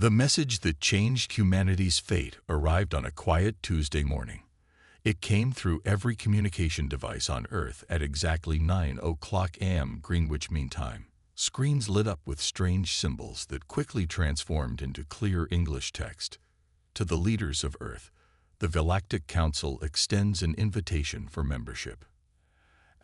The message that changed humanity's fate arrived on a quiet Tuesday morning. It came through every communication device on Earth at exactly 9 o'clock a.m. Greenwich Mean Time. Screens lit up with strange symbols that quickly transformed into clear English text. To the leaders of Earth, the Galactic Council extends an invitation for membership.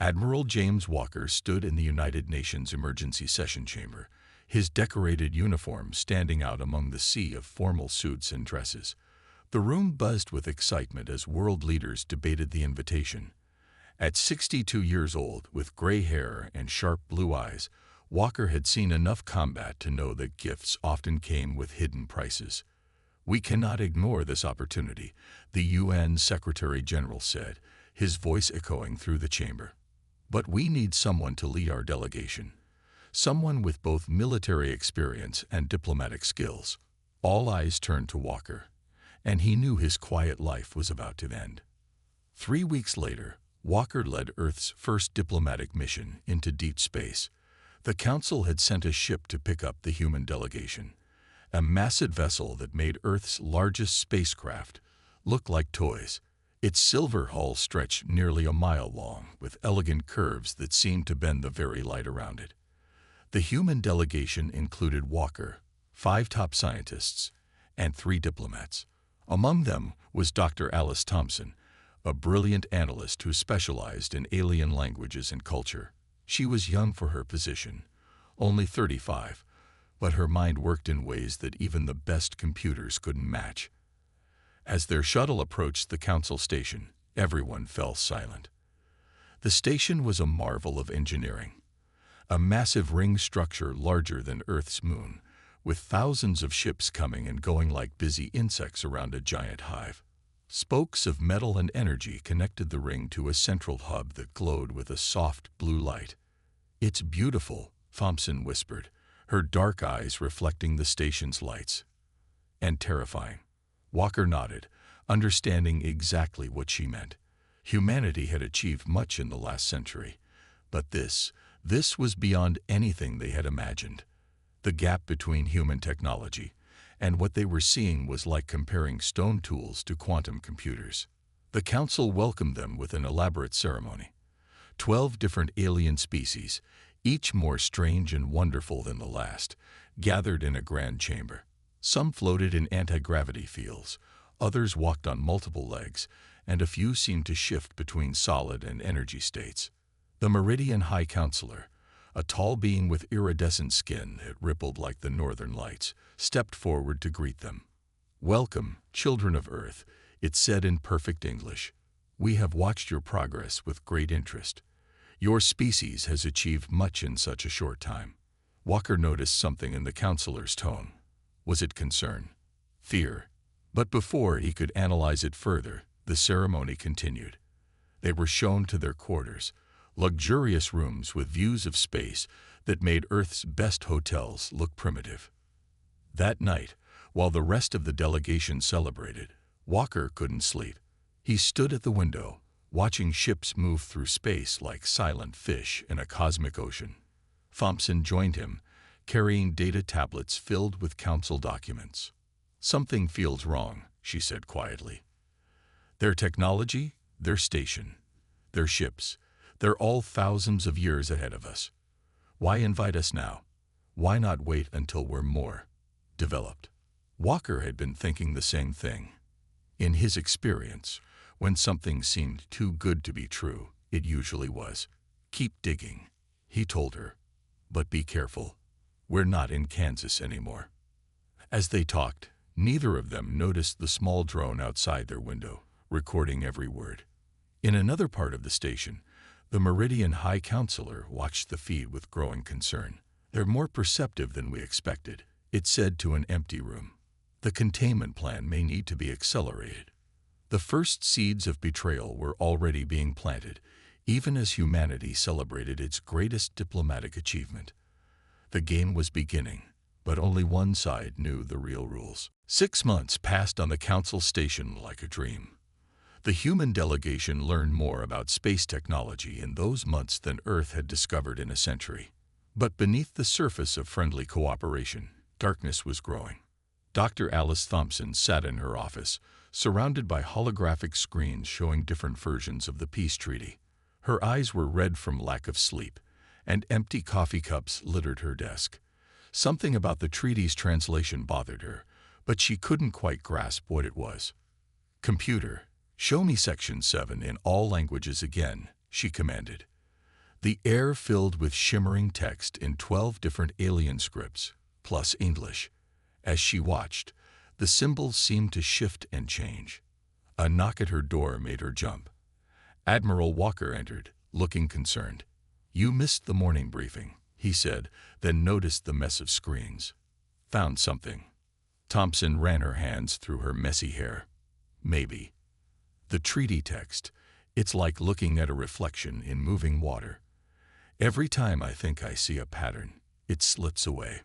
Admiral James Walker stood in the United Nations Emergency Session Chamber, his decorated uniform standing out among the sea of formal suits and dresses. The room buzzed with excitement as world leaders debated the invitation. At 62 years old, with gray hair and sharp blue eyes, Walker had seen enough combat to know that gifts often came with hidden prices. "We cannot ignore this opportunity," the UN Secretary-General said, his voice echoing through the chamber. "But we need someone to lead our delegation. Someone with both military experience and diplomatic skills." All eyes turned to Walker, and he knew his quiet life was about to end. 3 weeks later, Walker led Earth's first diplomatic mission into deep space. The Council had sent a ship to pick up the human delegation, a massive vessel that made Earth's largest spacecraft look like toys. Its silver hull stretched nearly a mile long, with elegant curves that seemed to bend the very light around it. The human delegation included Walker, 5 top scientists, and 3 diplomats. Among them was Dr. Alice Thompson, a brilliant analyst who specialized in alien languages and culture. She was young for her position, only 35, but her mind worked in ways that even the best computers couldn't match. As their shuttle approached the Council station, everyone fell silent. The station was a marvel of engineering, a massive ring structure larger than Earth's moon, with thousands of ships coming and going like busy insects around a giant hive. Spokes of metal and energy connected the ring to a central hub that glowed with a soft blue light. "It's beautiful," Thompson whispered, her dark eyes reflecting the station's lights. "And terrifying." Walker nodded, understanding exactly what she meant. Humanity had achieved much in the last century, but this was beyond anything they had imagined. The gap between human technology and what they were seeing was like comparing stone tools to quantum computers. The Council welcomed them with an elaborate ceremony. 12 different alien species, each more strange and wonderful than the last, gathered in a grand chamber. Some floated in anti-gravity fields, others walked on multiple legs, and a few seemed to shift between solid and energy states. The Meridian High Counselor, a tall being with iridescent skin that rippled like the northern lights, stepped forward to greet them. "Welcome, children of Earth," it said in perfect English. "We have watched your progress with great interest. Your species has achieved much in such a short time." Walker noticed something in the counselor's tone. Was it concern? Fear? But before he could analyze it further, the ceremony continued. They were shown to their quarters, luxurious rooms with views of space that made Earth's best hotels look primitive. That night, while the rest of the delegation celebrated, Walker couldn't sleep. He stood at the window, watching ships move through space like silent fish in a cosmic ocean. Thompson joined him, carrying data tablets filled with Council documents. "Something feels wrong," she said quietly. "Their technology, their station, their ships, they're all thousands of years ahead of us. Why invite us now? Why not wait until we're more developed?" Walker had been thinking the same thing. In his experience, when something seemed too good to be true, it usually was. "Keep digging," he told her. "But be careful. We're not in Kansas anymore." As they talked, neither of them noticed the small drone outside their window, recording every word. In another part of the station, the Meridian High Counselor watched the feed with growing concern. "They're more perceptive than we expected," it said to an empty room. "The containment plan may need to be accelerated." The first seeds of betrayal were already being planted, even as humanity celebrated its greatest diplomatic achievement. The game was beginning, but only one side knew the real rules. 6 months passed on the Council station like a dream. The human delegation learned more about space technology in those months than Earth had discovered in a century. But beneath the surface of friendly cooperation, darkness was growing. Dr. Alice Thompson sat in her office, surrounded by holographic screens showing different versions of the peace treaty. Her eyes were red from lack of sleep, and empty coffee cups littered her desk. Something about the treaty's translation bothered her, but she couldn't quite grasp what it was. "Computer, show me Section 7 in all languages again," she commanded. The air filled with shimmering text in 12 different alien scripts, plus English. As she watched, the symbols seemed to shift and change. A knock at her door made her jump. Admiral Walker entered, looking concerned. "You missed the morning briefing," he said, then noticed the mess of screens. "Found something." Thompson ran her hands through her messy hair. "Maybe." The treaty text. It's like looking at a reflection in moving water. Every time I think I see a pattern, it slips away.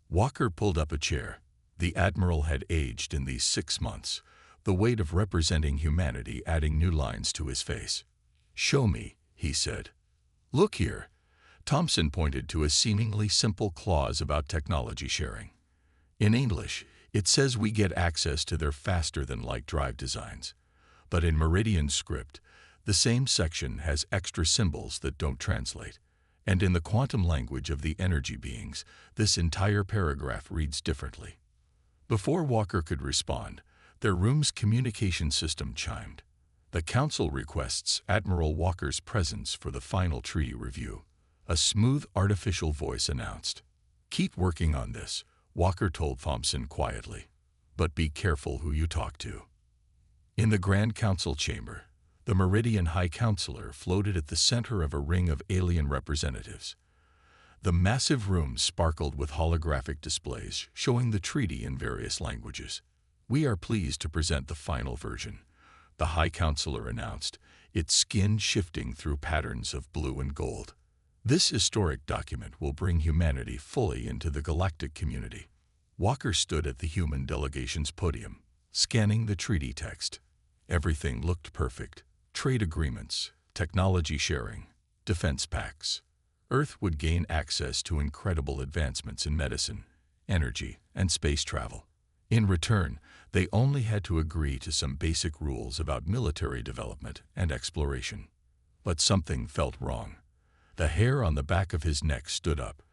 Walker pulled up a chair. The Admiral had aged in these 6 months, the weight of representing humanity adding new lines to his face. "Show me," he said. "Look here." Thompson pointed to a seemingly simple clause about technology sharing. In English, it says we get access to their faster-than-light drive designs. But in Meridian script, the same section has extra symbols that don't translate. And in the quantum language of the energy beings, this entire paragraph reads differently. Before Walker could respond, their room's communication system chimed. "The Council requests Admiral Walker's presence for the final treaty review," a smooth artificial voice announced. "Keep working on this," Walker told Thompson quietly. "But be careful who you talk to." In the Grand Council chamber, the Meridian High Counselor floated at the center of a ring of alien representatives. The massive room sparkled with holographic displays showing the treaty in various languages. "We are pleased to present the final version," the High Counselor announced, its skin shifting through patterns of blue and gold. "This historic document will bring humanity fully into the galactic community." Walker stood at the human delegation's podium, scanning the treaty text. Everything looked perfect. Trade agreements, technology sharing, defense pacts. Earth would gain access to incredible advancements in medicine, energy, and space travel. In return, they only had to agree to some basic rules about military development and exploration. But something felt wrong. The hair on the back of his neck stood up,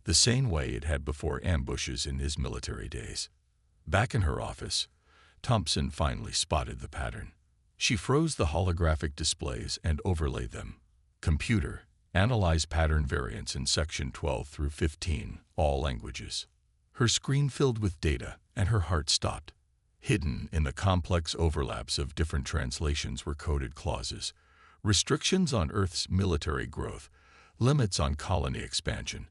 the same way it had before ambushes in his military days. Back in her office, Thompson finally spotted the pattern. She froze the holographic displays and overlaid them. "Computer, analyze pattern variants in Section 12 through 15, all languages." Her screen filled with data, and her heart stopped. Hidden in the complex overlaps of different translations were coded clauses, restrictions on Earth's military growth, limits on colony expansion,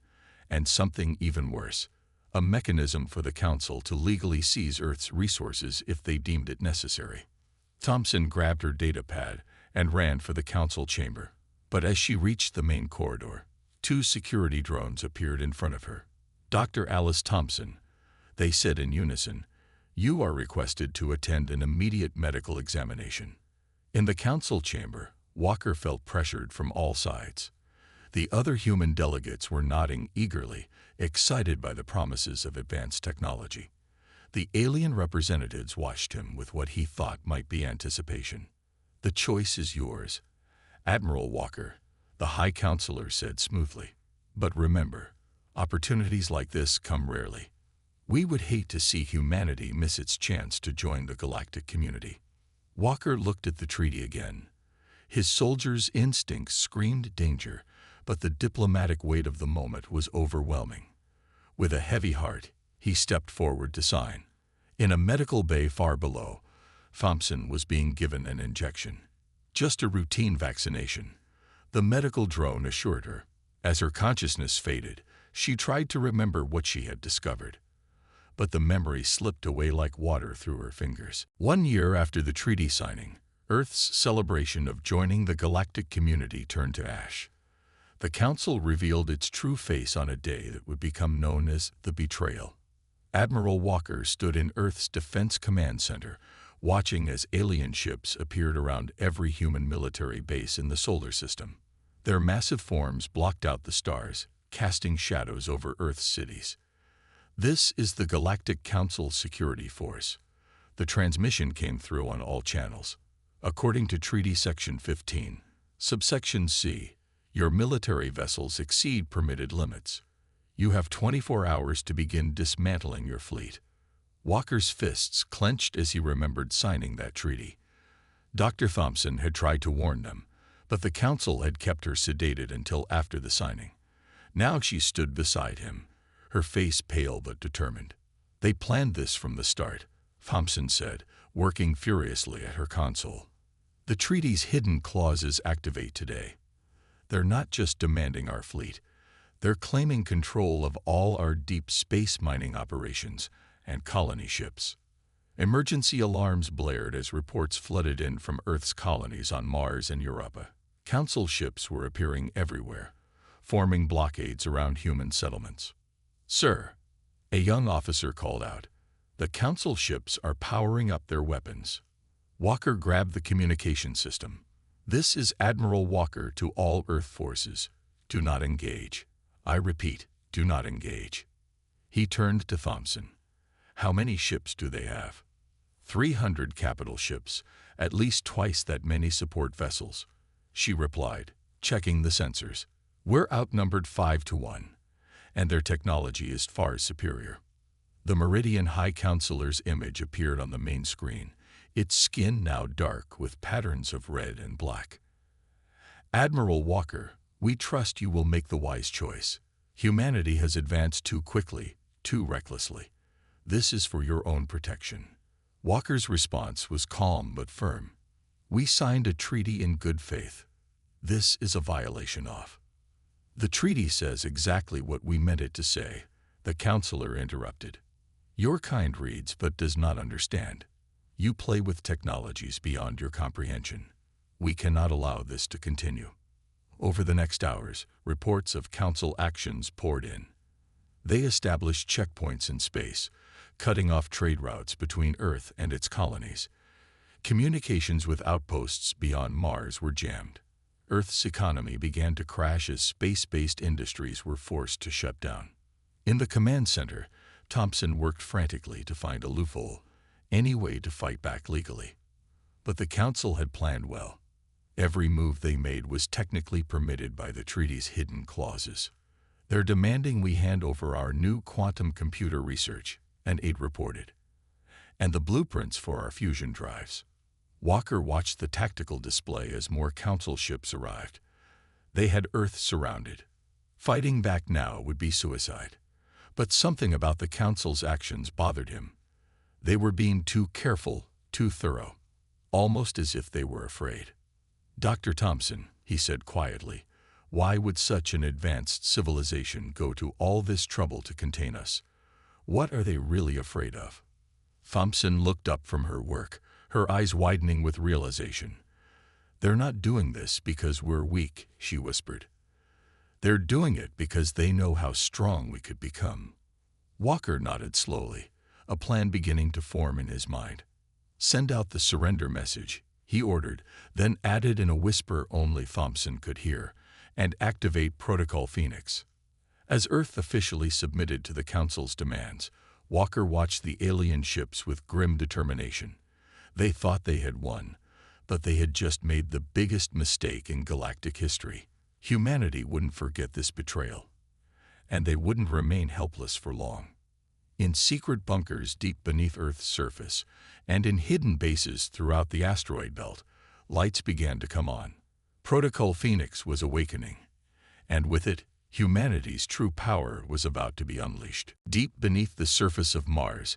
and something even worse, a mechanism for the Council to legally seize Earth's resources if they deemed it necessary. Thompson grabbed her data pad and ran for the Council chamber. But as she reached the main corridor, 2 security drones appeared in front of her. "Dr. Alice Thompson," they said in unison, "you are requested to attend an immediate medical examination." In the Council chamber, Walker felt pressured from all sides. The other human delegates were nodding eagerly, excited by the promises of advanced technology. The alien representatives watched him with what he thought might be anticipation. "The choice is yours, Admiral Walker," the High Counselor said smoothly. "But remember, opportunities like this come rarely. We would hate to see humanity miss its chance to join the galactic community." Walker looked at the treaty again. His soldier's instincts screamed danger, but the diplomatic weight of the moment was overwhelming. With a heavy heart, he stepped forward to sign. In a medical bay far below, Thompson was being given an injection. "Just a routine vaccination," the medical drone assured her. As her consciousness faded, she tried to remember what she had discovered. But the memory slipped away like water through her fingers. 1 year after the treaty signing, Earth's celebration of joining the galactic community turned to ash. The Council revealed its true face on a day that would become known as the Betrayal. Admiral Walker stood in Earth's Defense Command Center, watching as alien ships appeared around every human military base in the solar system. Their massive forms blocked out the stars, casting shadows over Earth's cities. This is the Galactic Council Security Force. The transmission came through on all channels. According to Treaty Section 15, Subsection C, your military vessels exceed permitted limits. You have 24 hours to begin dismantling your fleet. Walker's fists clenched as he remembered signing that treaty. Dr. Thompson had tried to warn them, but the council had kept her sedated until after the signing. Now she stood beside him, her face pale but determined. They planned this from the start, Thompson said, working furiously at her console. The treaty's hidden clauses activate today. They're not just demanding our fleet. They're claiming control of all our deep space mining operations and colony ships. Emergency alarms blared as reports flooded in from Earth's colonies on Mars and Europa. Council ships were appearing everywhere, forming blockades around human settlements. "Sir," a young officer called out, "the Council ships are powering up their weapons." Walker grabbed the communication system. "This is Admiral Walker to all Earth forces. Do not engage. I repeat, do not engage." He turned to Thompson. "How many ships do they have?" 300 capital ships, at least twice that many support vessels," she replied, checking the sensors. "We're outnumbered 5-1, and their technology is far superior." The Meridian High Counselor's image appeared on the main screen, its skin now dark with patterns of red and black. "Admiral Walker, we trust you will make the wise choice. Humanity has advanced too quickly, too recklessly. This is for your own protection." Walker's response was calm but firm. "We signed a treaty in good faith. This is a violation of." "The treaty says exactly what we meant it to say," the counselor interrupted. "Your kind reads but does not understand. You play with technologies beyond your comprehension. We cannot allow this to continue." Over the next hours, reports of Council actions poured in. They established checkpoints in space, cutting off trade routes between Earth and its colonies. Communications with outposts beyond Mars were jammed. Earth's economy began to crash as space-based industries were forced to shut down. In the command center, Thompson worked frantically to find a loophole, any way to fight back legally. But the Council had planned well. Every move they made was technically permitted by the treaty's hidden clauses. "They're demanding we hand over our new quantum computer research," an aide reported, "and the blueprints for our fusion drives." Walker watched the tactical display as more Council ships arrived. They had Earth surrounded. Fighting back now would be suicide. But something about the Council's actions bothered him. They were being too careful, too thorough, almost as if they were afraid. "Dr. Thompson," he said quietly, "why would such an advanced civilization go to all this trouble to contain us? What are they really afraid of?" Thompson looked up from her work, her eyes widening with realization. "They're not doing this because we're weak," she whispered. "They're doing it because they know how strong we could become." Walker nodded slowly, a plan beginning to form in his mind. "Send out the surrender message," he ordered, then added in a whisper only Thompson could hear, "and activate Protocol Phoenix." As Earth officially submitted to the Council's demands, Walker watched the alien ships with grim determination. They thought they had won, but they had just made the biggest mistake in galactic history. Humanity wouldn't forget this betrayal, and they wouldn't remain helpless for long. In secret bunkers deep beneath Earth's surface, and in hidden bases throughout the asteroid belt, lights began to come on. Protocol Phoenix was awakening, and with it, humanity's true power was about to be unleashed. Deep beneath the surface of Mars,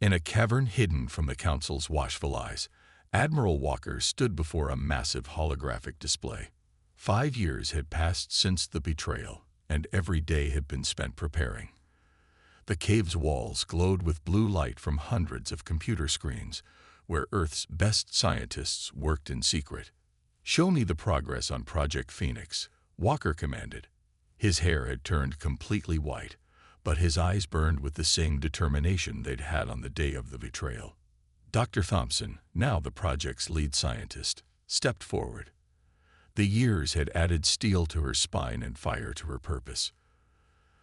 in a cavern hidden from the Council's watchful eyes, Admiral Walker stood before a massive holographic display. 5 years had passed since the betrayal, and every day had been spent preparing. The cave's walls glowed with blue light from hundreds of computer screens, where Earth's best scientists worked in secret. "Show me the progress on Project Phoenix," Walker commanded. His hair had turned completely white, but his eyes burned with the same determination they'd had on the day of the betrayal. Dr. Thompson, now the project's lead scientist, stepped forward. The years had added steel to her spine and fire to her purpose.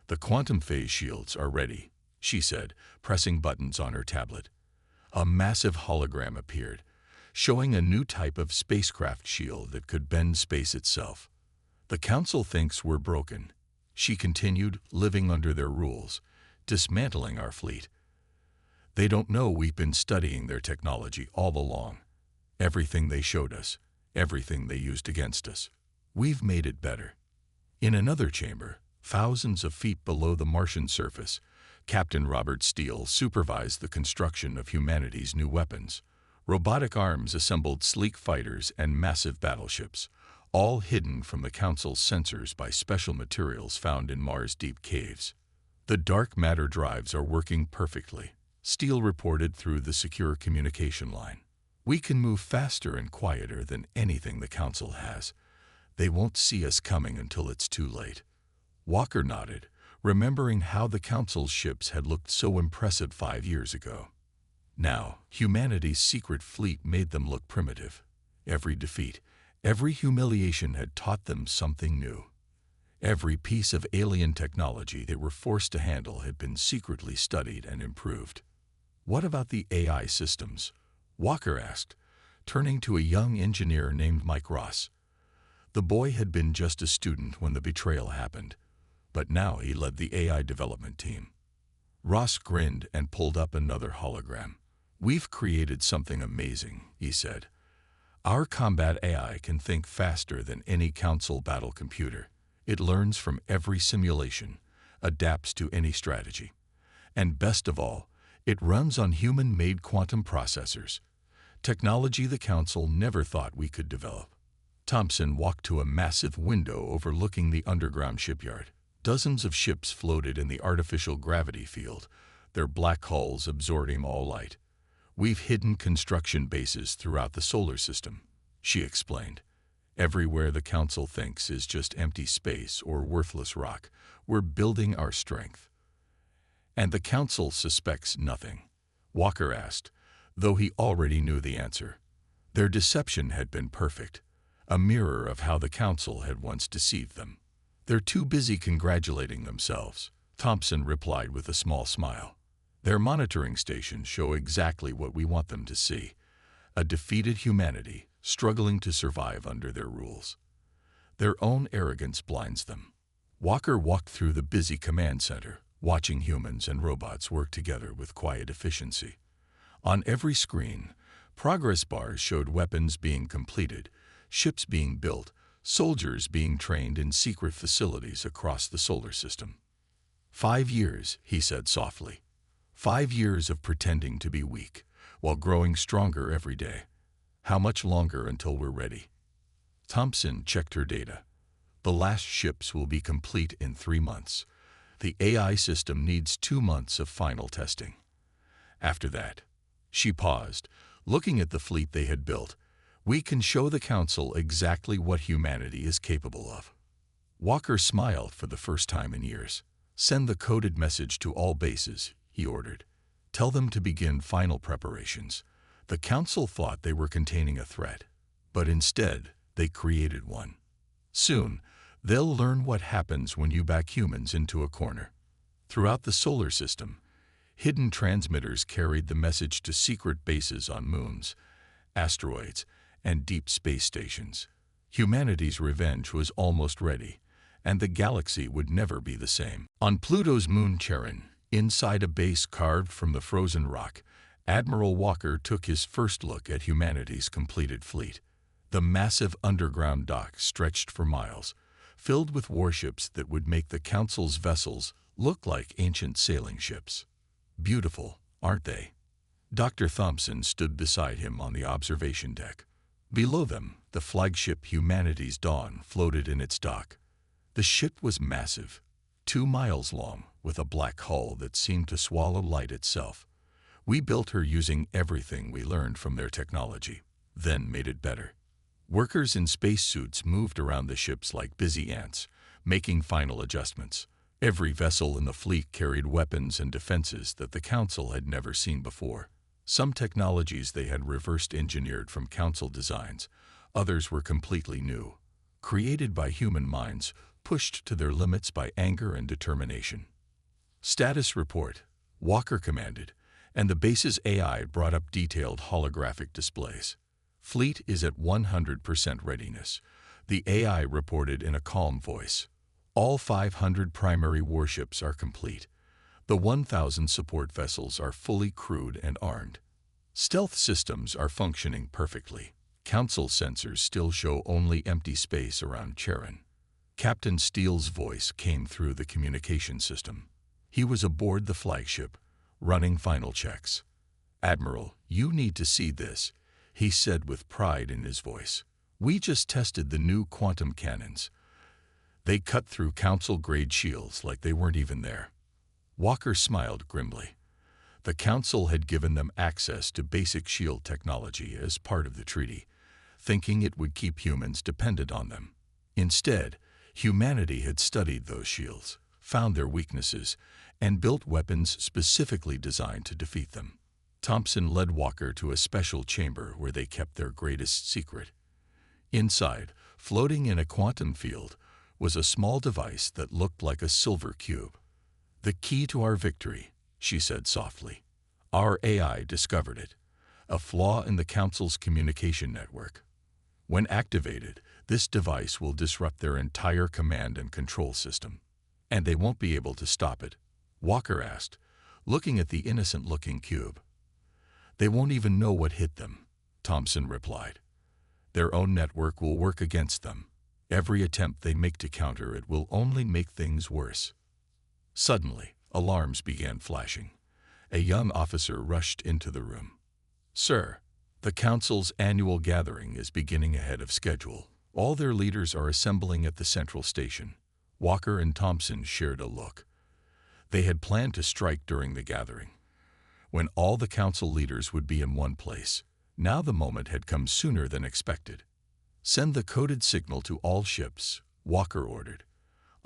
"The quantum phase shields are ready," she said, pressing buttons on her tablet. A massive hologram appeared, showing a new type of spacecraft shield that could bend space itself. The Council thinks we're broken, she continued, living under their rules, dismantling our fleet. They don't know we've been studying their technology all along. Everything they showed us, everything they used against us. We've made it better. In another chamber, thousands of feet below the Martian surface, Captain Robert Steele supervised the construction of humanity's new weapons. Robotic arms assembled sleek fighters and massive battleships, all hidden from the Council's sensors by special materials found in Mars' deep caves. The dark matter drives are working perfectly, Steele reported through the secure communication line. We can move faster and quieter than anything the Council has. They won't see us coming until it's too late. Walker nodded, remembering how the Council's ships had looked so impressive 5 years ago. Now, humanity's secret fleet made them look primitive. Every defeat, every humiliation had taught them something new. Every piece of alien technology they were forced to handle had been secretly studied and improved. What about the AI systems? Walker asked, turning to a young engineer named Mike Ross. The boy had been just a student when the betrayal happened, but now he led the AI development team. Ross grinned and pulled up another hologram. We've created something amazing, he said. Our combat AI can think faster than any Council battle computer. It learns from every simulation, adapts to any strategy. And best of all, it runs on human-made quantum processors, technology the Council never thought we could develop. Thompson walked to a massive window overlooking the underground shipyard. Dozens of ships floated in the artificial gravity field, their black hulls absorbing all light. We've hidden construction bases throughout the solar system, she explained. Everywhere the Council thinks is just empty space or worthless rock, we're building our strength. And the Council suspects nothing? Walker asked, though he already knew the answer. Their deception had been perfect, a mirror of how the Council had once deceived them. They're too busy congratulating themselves, Thompson replied with a small smile. Their monitoring stations show exactly what we want them to see, a defeated humanity struggling to survive under their rules. Their own arrogance blinds them. Walker walked through the busy command center, watching humans and robots work together with quiet efficiency. On every screen, progress bars showed weapons being completed, ships being built, soldiers being trained in secret facilities across the solar system. 5 years, he said softly. 5 years of pretending to be weak, while growing stronger every day. How much longer until we're ready? Thompson checked her data. The last ships will be complete in 3 months. The AI system needs 2 months of final testing. After that, she paused, looking at the fleet they had built. We can show the Council exactly what humanity is capable of. Walker smiled for the first time in years. Send the coded message to all bases, he ordered. Tell them to begin final preparations. The Council thought they were containing a threat, but instead they created one. Soon, they'll learn what happens when you back humans into a corner. Throughout the solar system, hidden transmitters carried the message to secret bases on moons, asteroids, and deep space stations. Humanity's revenge was almost ready, and the galaxy would never be the same. On Pluto's moon Charon, inside a base carved from the frozen rock, Admiral Walker took his first look at humanity's completed fleet. The massive underground dock stretched for miles, filled with warships that would make the Council's vessels look like ancient sailing ships. Beautiful, aren't they? Dr. Thompson stood beside him on the observation deck. Below them, the flagship Humanity's Dawn floated in its dock. The ship was massive, 2 miles long, with a black hull that seemed to swallow light itself. We built her using everything we learned from their technology, then made it better. Workers in spacesuits moved around the ships like busy ants, making final adjustments. Every vessel in the fleet carried weapons and defenses that the Council had never seen before. Some technologies they had reverse-engineered from Council designs, others were completely new, created by human minds, pushed to their limits by anger and determination. Status report. Walker commanded, and the base's AI brought up detailed holographic displays. Fleet is at 100% readiness, the AI reported in a calm voice. All 500 primary warships are complete. The 1,000 support vessels are fully crewed and armed. Stealth systems are functioning perfectly. Council sensors still show only empty space around Charon. Captain Steele's voice came through the communication system. He was aboard the flagship, running final checks. "Admiral, you need to see this," he said with pride in his voice. "We just tested the new quantum cannons. They cut through Council-grade shields like they weren't even there." Walker smiled grimly. The Council had given them access to basic shield technology as part of the treaty, thinking it would keep humans dependent on them. Instead, humanity had studied those shields, found their weaknesses, and built weapons specifically designed to defeat them. Thompson led Walker to a special chamber where they kept their greatest secret. Inside, floating in a quantum field, was a small device that looked like a silver cube. "The key to our victory," she said softly. "Our AI discovered it, a flaw in the Council's communication network. When activated, this device will disrupt their entire command and control system. And they won't be able to stop it," Walker asked, looking at the innocent-looking cube. "They won't even know what hit them," Thompson replied. "Their own network will work against them. Every attempt they make to counter it will only make things worse." Suddenly, alarms began flashing. A young officer rushed into the room. "Sir, the Council's annual gathering is beginning ahead of schedule. All their leaders are assembling at the central station." Walker and Thompson shared a look. They had planned to strike during the gathering, when all the Council leaders would be in one place. Now the moment had come sooner than expected. "Send the coded signal to all ships," Walker ordered.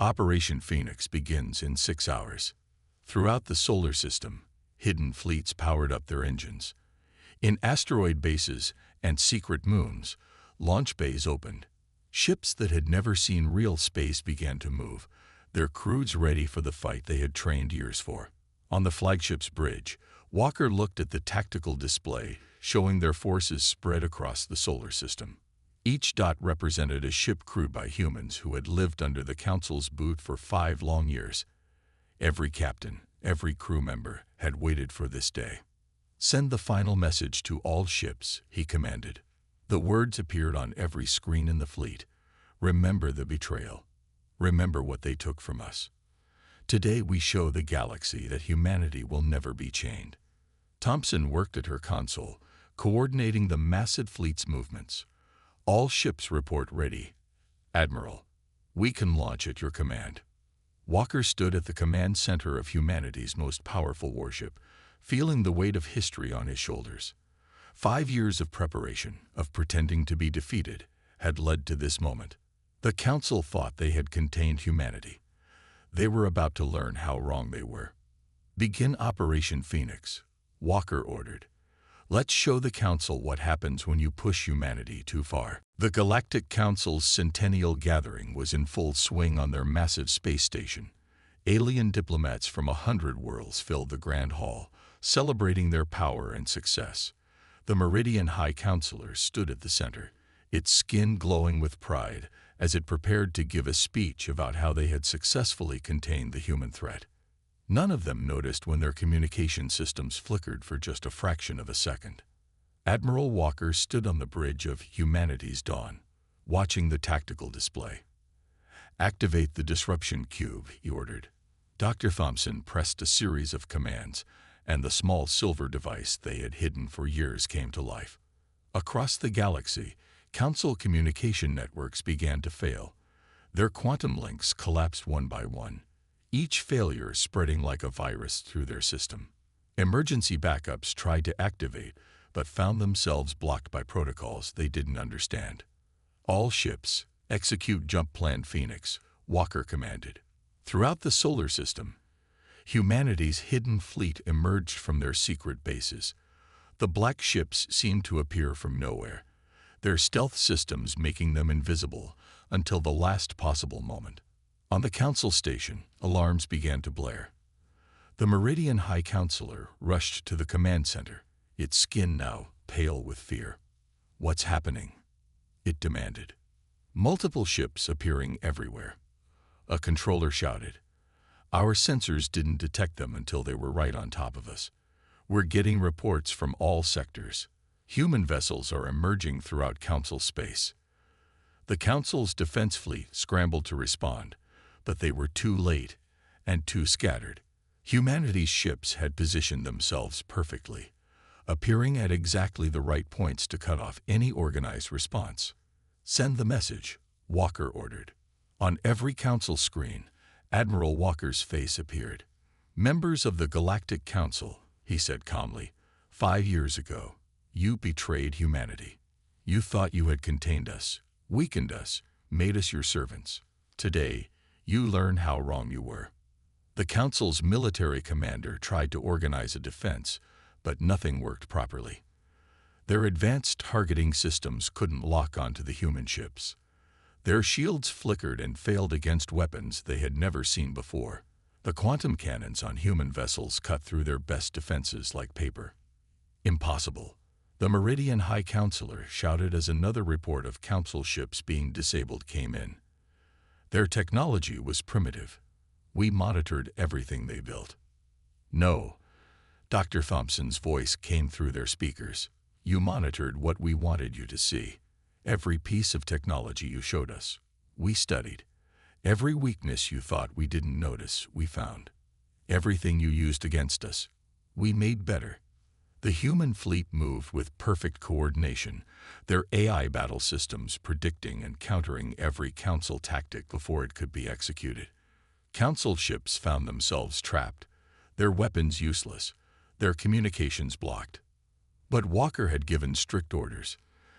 "Operation Phoenix begins in 6 hours." Throughout the solar system, hidden fleets powered up their engines. In asteroid bases and secret moons, launch bays opened. Ships that had never seen real space began to move, their crews ready for the fight they had trained years for. On the flagship's bridge, Walker looked at the tactical display, showing their forces spread across the solar system. Each dot represented a ship crewed by humans who had lived under the Council's boot for 5 long years. Every captain, every crew member had waited for this day. "Send the final message to all ships," he commanded. The words appeared on every screen in the fleet. "Remember the betrayal. Remember what they took from us. Today we show the galaxy that humanity will never be chained." Thompson worked at her console, coordinating the massive fleet's movements. "All ships report ready. Admiral, we can launch at your command." Walker stood at the command center of humanity's most powerful warship, feeling the weight of history on his shoulders. 5 years of preparation, of pretending to be defeated, had led to this moment. The Council thought they had contained humanity. They were about to learn how wrong they were. "Begin Operation Phoenix," Walker ordered. "Let's show the Council what happens when you push humanity too far." The Galactic Council's centennial gathering was in full swing on their massive space station. Alien diplomats from 100 worlds filled the Grand Hall, celebrating their power and success. The Meridian High Counselor stood at the center, its skin glowing with pride as it prepared to give a speech about how they had successfully contained the human threat. None of them noticed when their communication systems flickered for just a fraction of a second. Admiral Walker stood on the bridge of humanity's dawn, watching the tactical display. "Activate the disruption cube," he ordered. Dr. Thompson pressed a series of commands, and the small silver device they had hidden for years came to life. Across the galaxy, Council communication networks began to fail. Their quantum links collapsed one by one, each failure spreading like a virus through their system. Emergency backups tried to activate, but found themselves blocked by protocols they didn't understand. "All ships, execute Jump Plan Phoenix," Walker commanded. Throughout the solar system, humanity's hidden fleet emerged from their secret bases. The black ships seemed to appear from nowhere, their stealth systems making them invisible until the last possible moment. On the Council station, alarms began to blare. The Meridian High Counselor rushed to the command center, its skin now pale with fear. "What's happening?" it demanded. Multiple ships appearing everywhere. A controller shouted. "Our sensors didn't detect them until they were right on top of us. We're getting reports from all sectors. Human vessels are emerging throughout Council space." The Council's defense fleet scrambled to respond, but they were too late and too scattered. Humanity's ships had positioned themselves perfectly, appearing at exactly the right points to cut off any organized response. "Send the message," Walker ordered. On every Council screen, Admiral Walker's face appeared. "Members of the Galactic Council," he said calmly, "5 years ago, you betrayed humanity. You thought you had contained us, weakened us, made us your servants. Today, you learn how wrong you were." The Council's military commander tried to organize a defense, but nothing worked properly. Their advanced targeting systems couldn't lock onto the human ships. Their shields flickered and failed against weapons they had never seen before. The quantum cannons on human vessels cut through their best defenses like paper. "Impossible," the Meridian High Counselor shouted as another report of Council ships being disabled came in. Their technology was primitive. We monitored everything they built. "No," Dr. Thompson's voice came through their speakers. "You monitored what we wanted you to see. Every piece of technology you showed us, we studied. Every weakness you thought we didn't notice, we found. Everything you used against us, we made better." The human fleet moved with perfect coordination, their AI battle systems predicting and countering every Council tactic before it could be executed. Council ships found themselves trapped, their weapons useless, their communications blocked. But Walker had given strict orders.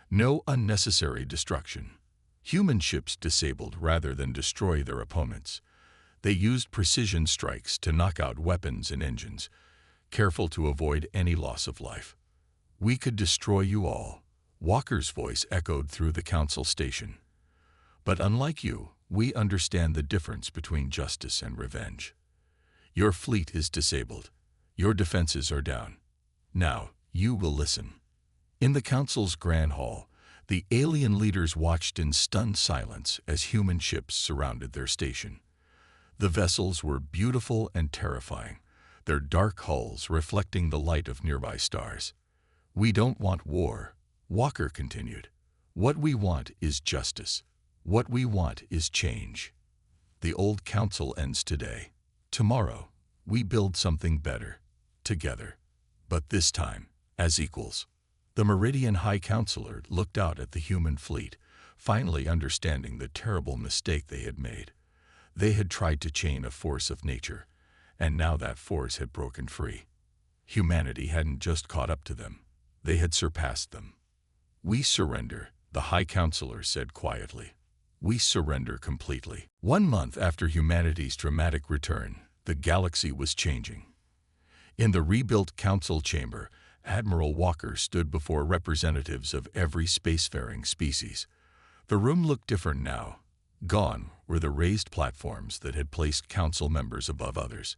No unnecessary destruction. Human ships disabled rather than destroy their opponents. They used precision strikes to knock out weapons and engines, careful to avoid any loss of life. "We could destroy you all," Walker's voice echoed through the Council station. "But unlike you, we understand the difference between justice and revenge. Your fleet is disabled. Your defenses are down. Now, you will listen." In the Council's Grand Hall, the alien leaders watched in stunned silence as human ships surrounded their station. The vessels were beautiful and terrifying, their dark hulls reflecting the light of nearby stars. "We don't want war," Walker continued. "What we want is justice. What we want is change. The old Council ends today. Tomorrow, we build something better, together. But this time, as equals." The Meridian High Counselor looked out at the human fleet, finally understanding the terrible mistake they had made. They had tried to chain a force of nature, and now that force had broken free. Humanity hadn't just caught up to them, they had surpassed them. "We surrender," the High Counselor said quietly. "We surrender completely." 1 month after humanity's dramatic return, the galaxy was changing. In the rebuilt Council chamber, Admiral Walker stood before representatives of every spacefaring species. The room looked different now. Gone were the raised platforms that had placed Council members above others.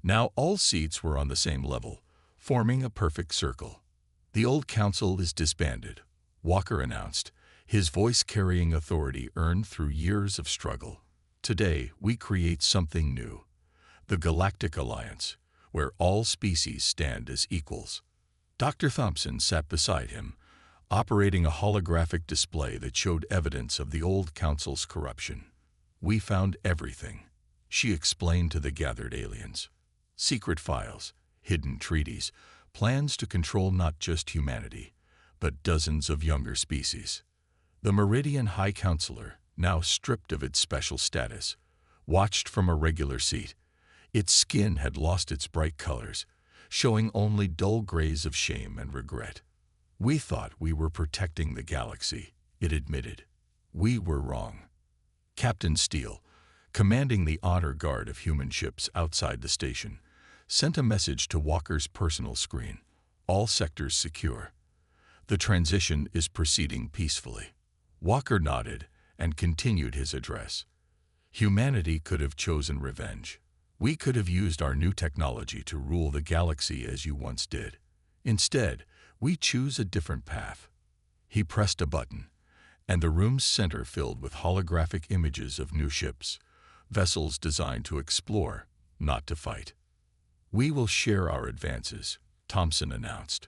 Now all seats were on the same level, forming a perfect circle. "The old Council is disbanded," Walker announced, his voice carrying authority earned through years of struggle. "Today, we create something new. The Galactic Alliance, where all species stand as equals." Dr. Thompson sat beside him, operating a holographic display that showed evidence of the old Council's corruption. "We found everything," she explained to the gathered aliens. "Secret files, hidden treaties, plans to control not just humanity, but dozens of younger species." The Meridian High Counselor, now stripped of its special status, watched from a regular seat. Its skin had lost its bright colors, showing only dull grays of shame and regret. "We thought we were protecting the galaxy," it admitted. "We were wrong." Captain Steele, commanding the honor guard of human ships outside the station, sent a message to Walker's personal screen. "All sectors secure. The transition is proceeding peacefully." Walker nodded and continued his address. "Humanity could have chosen revenge, We could have used our new technology to rule the galaxy as you once did. Instead, we choose a different path. He pressed a button, and the room's center filled with holographic images of new ships, vessels designed to explore, not to fight. We will share our advances, Thompson announced.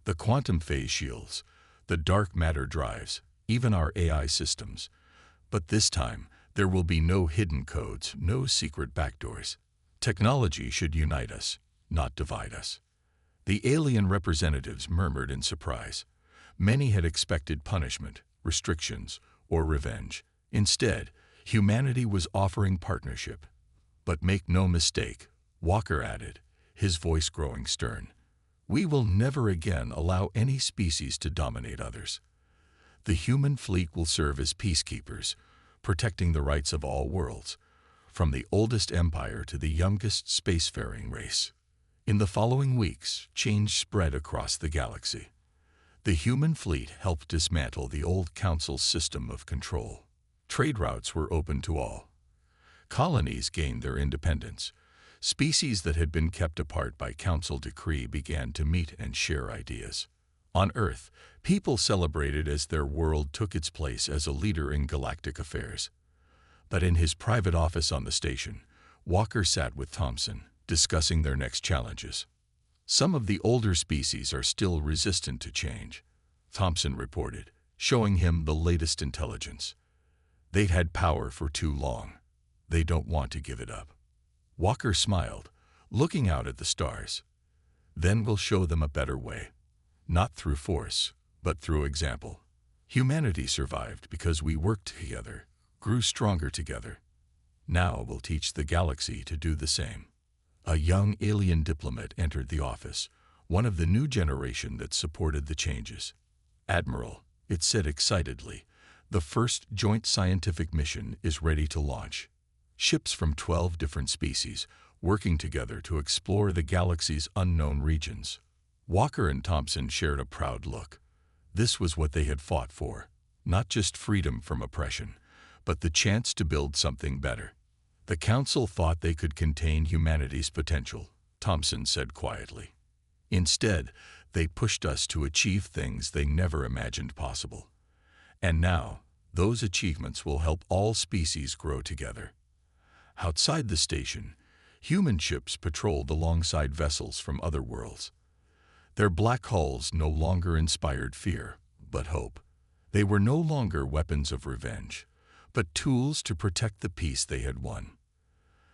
The quantum phase shields, the dark matter drives, even our AI systems. But this time, there will be no hidden codes, no secret backdoors. Technology should unite us, not divide us. The alien representatives murmured in surprise. Many had expected punishment, restrictions, or revenge. Instead, humanity was offering partnership. But make no mistake, Walker added, his voice growing stern. We will never again allow any species to dominate others. The human fleet will serve as peacekeepers, protecting the rights of all worlds, from the oldest empire to the youngest spacefaring race. In the following weeks, change spread across the galaxy. The human fleet helped dismantle the old Council's system of control. Trade routes were open to all. Colonies gained their independence. Species that had been kept apart by Council decree began to meet and share ideas. On Earth, people celebrated as their world took its place as a leader in galactic affairs. But in his private office on the station, Walker sat with Thompson, discussing their next challenges. Some of the older species are still resistant to change, Thompson reported, showing him the latest intelligence. They'd had power for too long. They don't want to give it up. Walker smiled, looking out at the stars. Then we'll show them a better way. Not through force, but through example. Humanity survived because we worked together, grew stronger together. Now we'll teach the galaxy to do the same. A young alien diplomat entered the office, one of the new generation that supported the changes. Admiral, it said excitedly, the first joint scientific mission is ready to launch. Ships from 12 different species, working together to explore the galaxy's unknown regions. Walker and Thompson shared a proud look. This was what they had fought for, not just freedom from oppression, but the chance to build something better. The Council thought they could contain humanity's potential, Thompson said quietly. Instead, they pushed us to achieve things they never imagined possible. And now, those achievements will help all species grow together. Outside the station, human ships patrolled alongside vessels from other worlds. Their black hulls no longer inspired fear, but hope. They were no longer weapons of revenge, but tools to protect the peace they had won.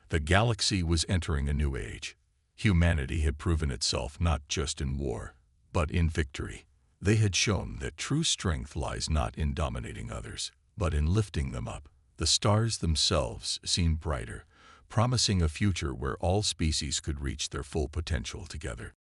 The galaxy was entering a new age. Humanity had proven itself not just in war, but in victory. They had shown that true strength lies not in dominating others, but in lifting them up. The stars themselves seemed brighter, promising a future where all species could reach their full potential together.